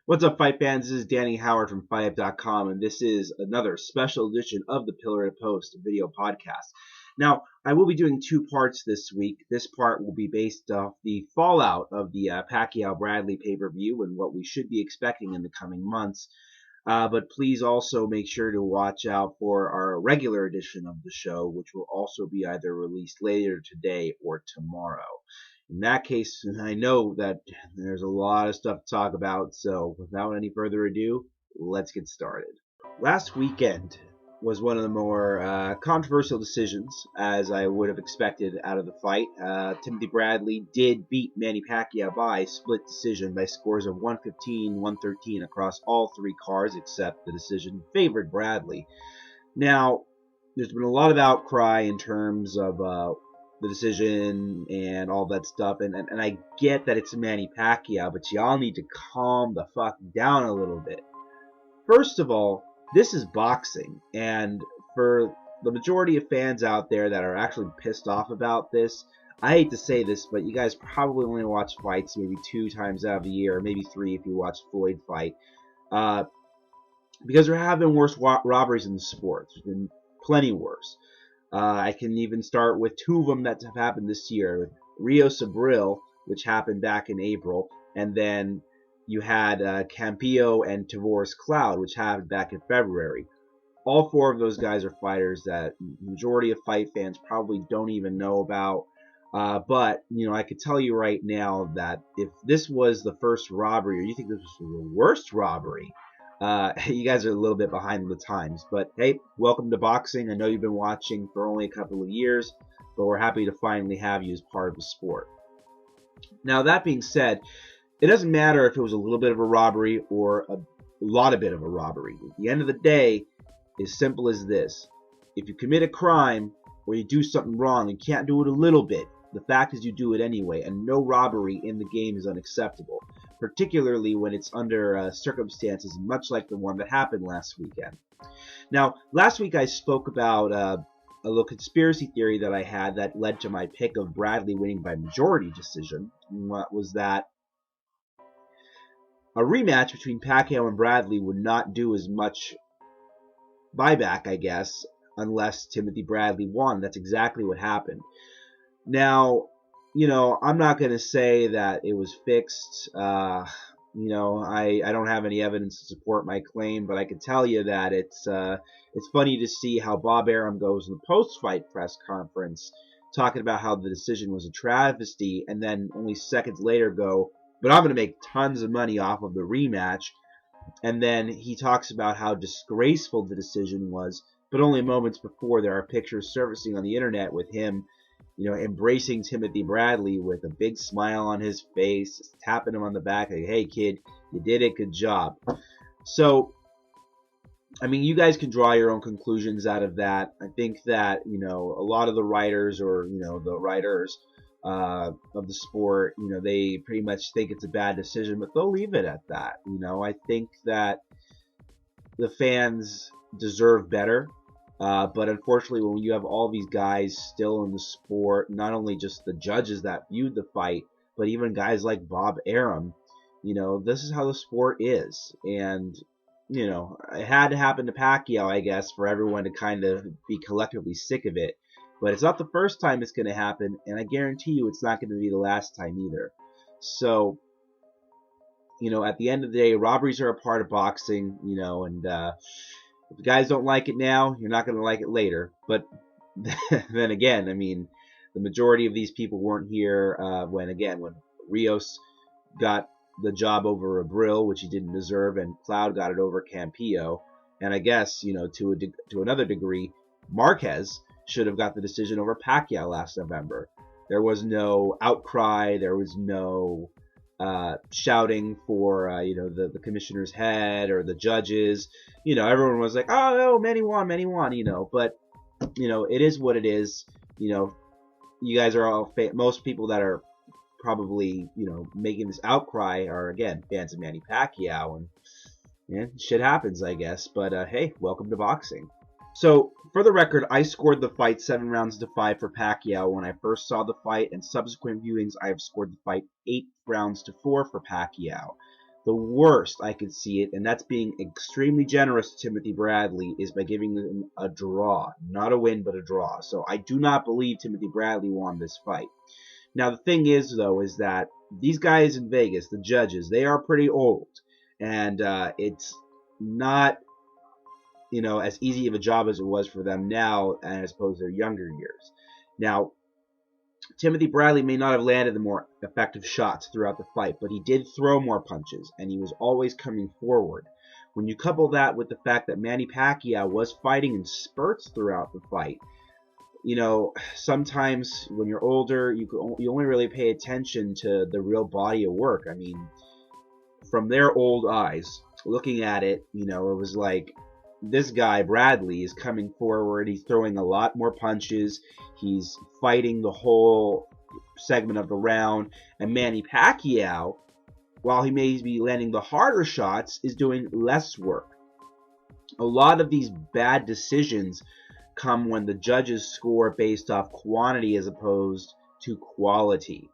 What's up, fight fans? This is Danny Howard from FightUp.com, and this is another special edition of the Pillar to Post video podcast. Now, I will be doing two parts this week. This part will be based off the fallout of the Pacquiao-Bradley pay-per-view and what we should be expecting in the coming months. But please also make sure to watch out for our regular edition of the show, which will also be either released later today or tomorrow. In that case, I know that there's a lot of stuff to talk about, so without any further ado, let's get started. Last weekend was one of the more controversial decisions, as I would have expected out of the fight. Timothy Bradley did beat Manny Pacquiao by split decision by scores of 115-113 across all three cards, except the decision favored Bradley. Now, there's been a lot of outcry in terms of the decision and all that stuff, and I get that it's Manny Pacquiao, but y'all need to calm the fuck down a little bit. First of all, this is boxing, and for the majority of fans out there that are actually pissed off about this, I hate to say this, but you guys probably only watch fights maybe 2 times out of the year, or maybe 3 if you watch Floyd fight, because there have been worse robberies in the sport. There's been plenty worse. I can even start with 2 of them that have happened this year. Rios Abril, which happened back in April, and then you had Campillo and Tavoris Cloud, which happened back in February. All 4 of those guys are fighters that the majority of fight fans probably don't even know about. But, you know, I could tell you right now that if this was the first robbery, or you think this was the worst robbery, you guys are a little bit behind the times. But hey, welcome to boxing. I know you've been watching for only a couple of years, but we're happy to finally have you as part of the sport. Now, that being said, it doesn't matter if it was a little bit of a robbery or a lot of bit of a robbery. At the end of the day, it's simple as this. If you commit a crime or you do something wrong, you can't do it a little bit. The fact is you do it anyway, and no robbery in the game is unacceptable, particularly when it's under circumstances much like the one that happened last weekend. Now, last week I spoke about a little conspiracy theory that I had that led to my pick of Bradley winning by majority decision. And what was that? A rematch between Pacquiao and Bradley would not do as much buyback, I guess, unless Timothy Bradley won. That's exactly what happened. Now, you know, I'm not going to say that it was fixed. You know, I don't have any evidence to support my claim, but I can tell you that it's funny to see how Bob Arum goes in the post-fight press conference talking about how the decision was a travesty, and then only seconds later go, but I'm going to make tons of money off of the rematch. And then he talks about how disgraceful the decision was, but only moments before there are pictures surfacing on the internet with him, you know, embracing Timothy Bradley with a big smile on his face, tapping him on the back, like, hey kid, you did it, good job. So, I mean, you guys can draw your own conclusions out of that. I think that, you know, a lot of the writers, or, you know, the writers of the sport, you know, they pretty much think it's a bad decision, but they'll leave it at that. You know, I think that the fans deserve better. But unfortunately, when you have all these guys still in the sport, not only just the judges that viewed the fight, but even guys like Bob Arum, you know, this is how the sport is. And, you know, it had to happen to Pacquiao, I guess, for everyone to kind of be collectively sick of it. But it's not the first time it's going to happen, and I guarantee you it's not going to be the last time either. So, you know, at the end of the day, robberies are a part of boxing, you know, and if you guys don't like it now, you're not going to like it later. But then again, I mean, the majority of these people weren't here when Rios got the job over Abril, which he didn't deserve, and Cloud got it over Campillo. And I guess, you know, to another degree, Marquez should have got the decision over Pacquiao last November. There was no outcry. There was no shouting for you know, the commissioner's head or the judges. You know, everyone was like, oh, Manny won, you know. But, you know, it is what it is. You know, you guys are all most people that are probably, you know, making this outcry are, again, fans of Manny Pacquiao, and yeah, shit happens, I guess. But hey, welcome to boxing. So, for the record, I scored the fight 7 rounds to 5 for Pacquiao when I first saw the fight, and subsequent viewings I have scored the fight 8 rounds to 4 for Pacquiao. The worst I could see it, and that's being extremely generous to Timothy Bradley, is by giving him a draw. Not a win, but a draw. So I do not believe Timothy Bradley won this fight. Now, the thing is, though, is that these guys in Vegas, the judges, they are pretty old. And it's not, as easy of a job as it was for them now, and I suppose their younger years. Now, Timothy Bradley may not have landed the more effective shots throughout the fight, but he did throw more punches, and he was always coming forward. When you couple that with the fact that Manny Pacquiao was fighting in spurts throughout the fight, sometimes when you're older, you only really pay attention to the real body of work. I mean, from their old eyes, looking at it, it was like, this guy, Bradley, is coming forward. He's throwing a lot more punches. He's fighting the whole segment of the round. And Manny Pacquiao, while he may be landing the harder shots, is doing less work. A lot of these bad decisions come when the judges score based off quantity as opposed to quality.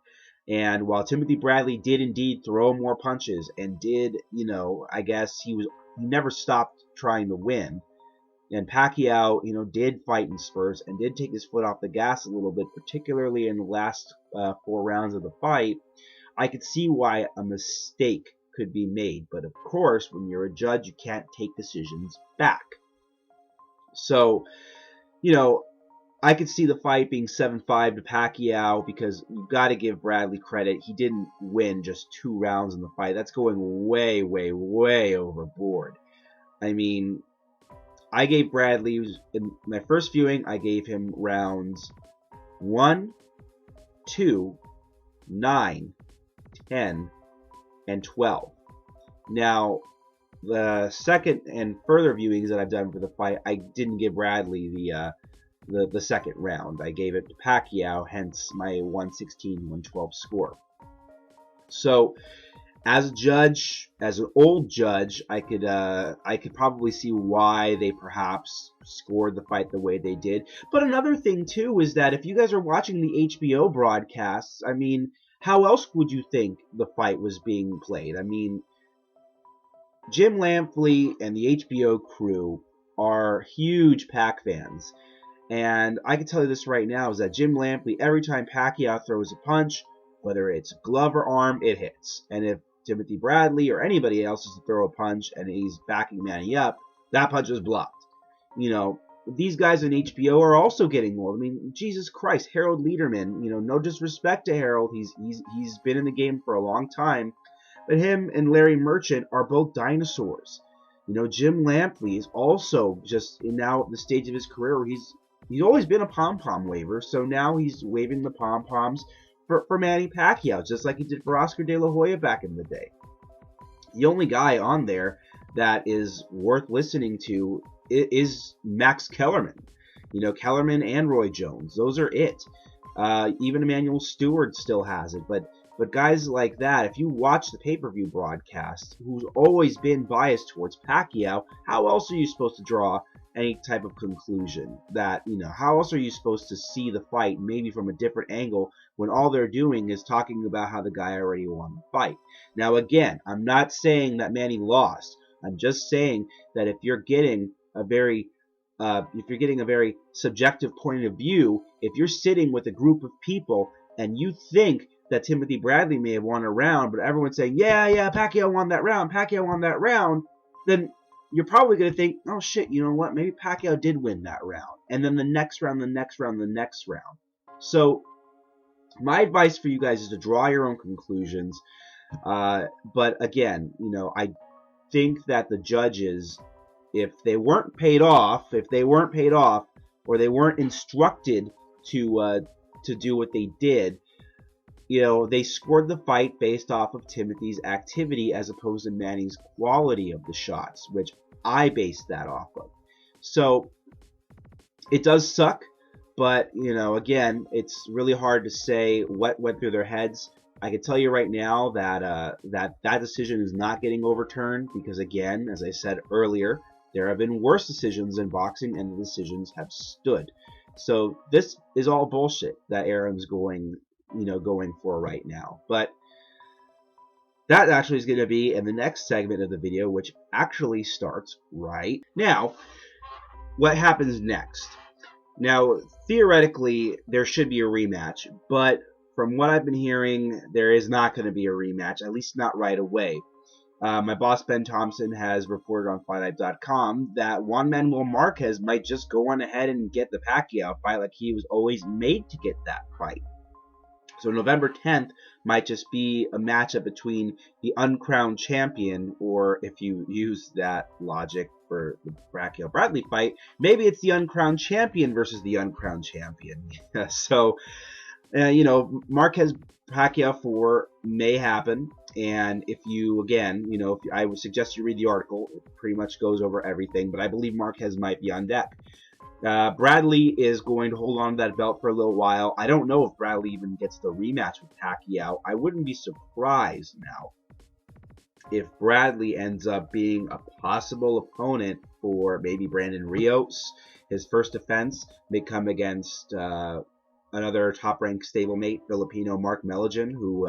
And while Timothy Bradley did indeed throw more punches and did, I guess he never stopped trying to win. And Pacquiao, did fight in spurts and did take his foot off the gas a little bit, particularly in the last 4 rounds of the fight. I could see why a mistake could be made. But of course, when you're a judge, you can't take decisions back. So, I could see the fight being 7-5 to Pacquiao, because you've got to give Bradley credit. He didn't win just 2 rounds in the fight. That's going way, way, way overboard. I mean, I gave Bradley, in my first viewing, I gave him rounds 1, 2, 9, 10, and 12. Now, the second and further viewings that I've done for the fight, I didn't give Bradley the second round. I gave it to Pacquiao, hence my 116-112 score. So, as a judge, as an old judge, I could probably see why they perhaps scored the fight the way they did. But another thing too is that if you guys are watching the HBO broadcasts, I mean, how else would you think the fight was being played? I mean, Jim Lampley and the HBO crew are huge Pac fans. And I can tell you this right now, is that Jim Lampley, every time Pacquiao throws a punch, whether it's glove or arm, it hits. And if Timothy Bradley or anybody else is to throw a punch and he's backing Manny up, that punch is blocked. These guys on HBO are also getting old. I mean, Jesus Christ, Harold Lederman, no disrespect to Harold, he's been in the game for a long time, but him and Larry Merchant are both dinosaurs. Jim Lampley is also just now at the stage of his career where he's always been a pom-pom waver, so now he's waving the pom-poms for Manny Pacquiao, just like he did for Oscar De La Hoya back in the day. The only guy on there that is worth listening to is Max Kellerman. Kellerman and Roy Jones. Those are it. Even Emmanuel Stewart still has it. But guys like that, if you watch the pay-per-view broadcast, who's always been biased towards Pacquiao, how else are you supposed to draw any type of conclusion? That, how else are you supposed to see the fight maybe from a different angle when all they're doing is talking about how the guy already won the fight? Now, again, I'm not saying that Manny lost. I'm just saying that if you're getting a very subjective point of view, if you're sitting with a group of people and you think that Timothy Bradley may have won a round, but everyone's saying, yeah, Pacquiao won that round, then you're probably going to think, oh shit, you know what, maybe Pacquiao did win that round. And then the next round. So my advice for you guys is to draw your own conclusions. But again, I think that the judges, if they weren't paid off, or they weren't instructed to do what they did, they scored the fight based off of Timothy's activity as opposed to Manny's quality of the shots, which I based that off of. So it does suck, but again, it's really hard to say what went through their heads. I can tell you right now that that decision is not getting overturned because, again, as I said earlier, there have been worse decisions in boxing, and the decisions have stood. So this is all bullshit that Aaron's going for right now. But That actually is going to be in the next segment of the video, which actually starts right now. What happens next? Now, theoretically, there should be a rematch, but from what I've been hearing, there is not going to be a rematch, at least not right away. My boss, Ben Thompson, has reported on FightLife.com that Juan Manuel Marquez might just go on ahead and get the Pacquiao fight like he was always made to get that fight. So November 10th might just be a matchup between the uncrowned champion, or if you use that logic for the Pacquiao Bradley fight, maybe it's the uncrowned champion versus the uncrowned champion. So, Marquez Pacquiao 4 may happen. And if you, again, I would suggest you read the article. It pretty much goes over everything, but I believe Marquez might be on deck. Bradley is going to hold on to that belt for a little while. I don't know if Bradley even gets the rematch with Pacquiao. I wouldn't be surprised now if Bradley ends up being a possible opponent for maybe Brandon Rios. His first defense may come against another top-ranked stablemate, Filipino Mark Melijan, who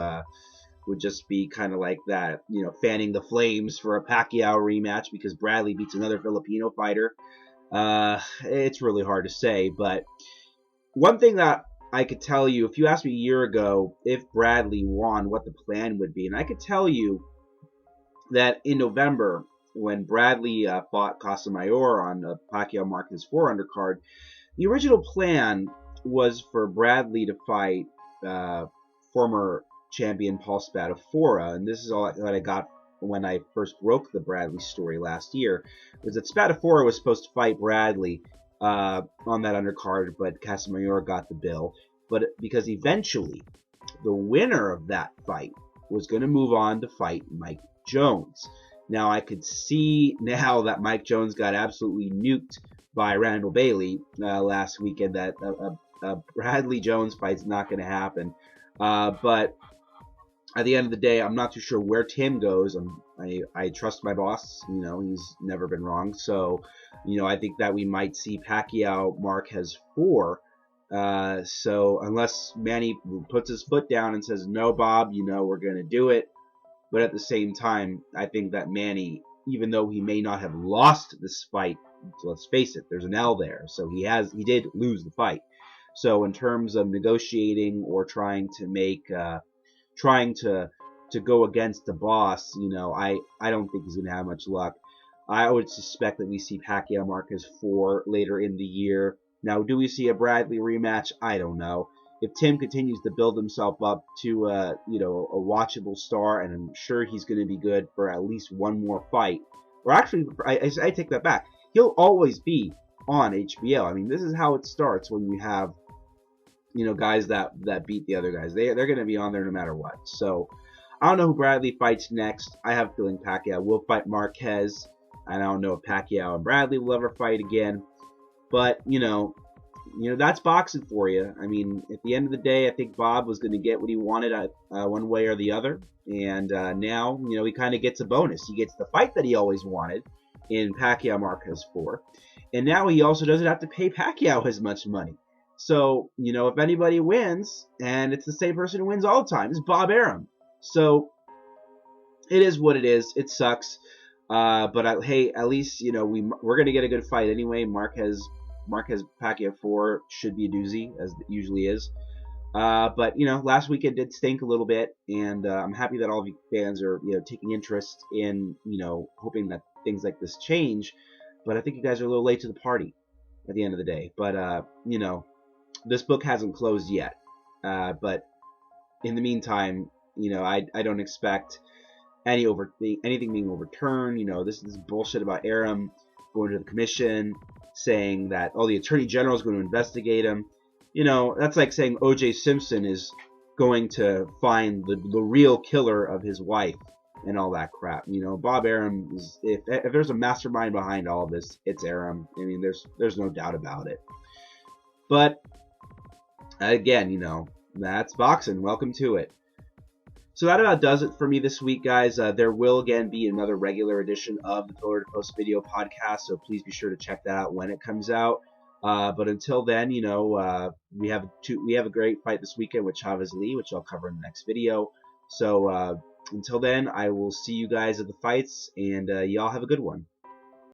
would just be kind of like that, fanning the flames for a Pacquiao rematch because Bradley beats another Filipino fighter. It's really hard to say, but one thing that I could tell you, if you asked me a year ago if Bradley won, what the plan would be, and I could tell you that in November, when Bradley fought Casamayor on the Pacquiao Marquez 4 undercard, the original plan was for Bradley to fight former champion Paul Spadafora, and this is all that I got when I first broke the Bradley story last year, was that Spadafora was supposed to fight Bradley on that undercard, but Casamayor got the bill. But because eventually the winner of that fight was going to move on to fight Mike Jones. Now I could see now that Mike Jones got absolutely nuked by Randall Bailey last weekend that a Bradley Jones fight's not going to happen. But at the end of the day, I'm not too sure where Tim goes. I trust my boss. He's never been wrong. So, I think that we might see Pacquiao Marquez 4. So unless Manny puts his foot down and says, no, Bob, we're going to do it. But at the same time, I think that Manny, even though he may not have lost this fight, so let's face it, there's an L there. So he did lose the fight. So in terms of negotiating or trying to go against the boss, I don't think he's going to have much luck. I would suspect that we see Pacquiao Marquez 4 later in the year. Now, do we see a Bradley rematch? I don't know. If Tim continues to build himself up to a watchable star, and I'm sure he's going to be good for at least one more fight, or actually, I take that back. He'll always be on HBO. I mean, this is how it starts when you have guys that beat the other guys. They're going to be on there no matter what. So I don't know who Bradley fights next. I have a feeling Pacquiao will fight Marquez. I don't know if Pacquiao and Bradley will ever fight again. But, that's boxing for you. I mean, at the end of the day, I think Bob was going to get what he wanted one way or the other. And now, he kind of gets a bonus. He gets the fight that he always wanted in Pacquiao Marquez 4. And now he also doesn't have to pay Pacquiao as much money. So, if anybody wins, and it's the same person who wins all the time, it's Bob Arum. So, it is what it is. It sucks. But hey, at least, we're going to get a good fight anyway. Marquez Pacquiao 4 should be a doozy, as it usually is. But, last weekend did stink a little bit, and I'm happy that all of you fans are, taking interest in, hoping that things like this change. But I think you guys are a little late to the party at the end of the day. But, this book hasn't closed yet. But in the meantime, I don't expect anything being overturned. This is bullshit about Arum going to the commission, saying that, the Attorney General is going to investigate him. That's like saying O.J. Simpson is going to find the real killer of his wife and all that crap. Bob Arum is, if there's a mastermind behind all of this, it's Arum. I mean, there's no doubt about it. But again, that's boxing. Welcome to it. So that about does it for me this week, guys. There will again be another regular edition of the Pillar to Post video podcast, so please be sure to check that out when it comes out. But until then, we have a great fight this weekend with Chavez Lee, which I'll cover in the next video. So Until then, I will see you guys at the fights, and y'all have a good one.